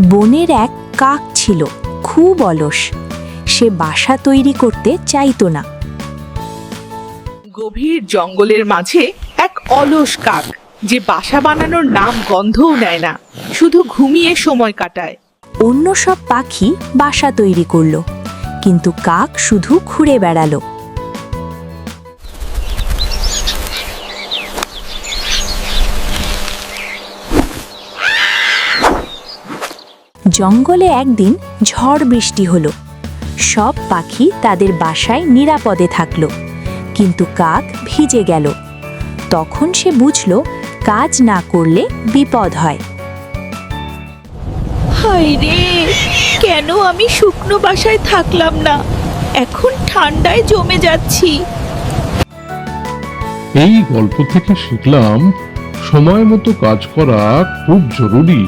বনের এক কাক ছিল, খুব অলস। সে বাসা তৈরি করতে চাইতো না। গভীর জঙ্গলের মাঝে এক অলস কাক, যে বাসা বানানোর নাম গন্ধও নেয় না, শুধু ঘুমিয়ে সময় কাটায়। অন্য সব পাখি বাসা তৈরি করলো, কিন্তু কাক শুধু ঘুরে বেড়ালো। জঙ্গলে একদিন ঝড় বৃষ্টি হলো। সব পাখি তাদের বাসায় নিরাপদে থাকলো, কিন্তু কাক ভিজে গেল। তখন সে বুঝল কাজ না করলে বিপদ হয়। হায় রে, কেন আমি শুকনো বাসায় থাকলাম না, এখন ঠান্ডায় জমে যাচ্ছি। এই গল্প থেকে শিখলাম সময় মতো কাজ করা খুব জরুরি।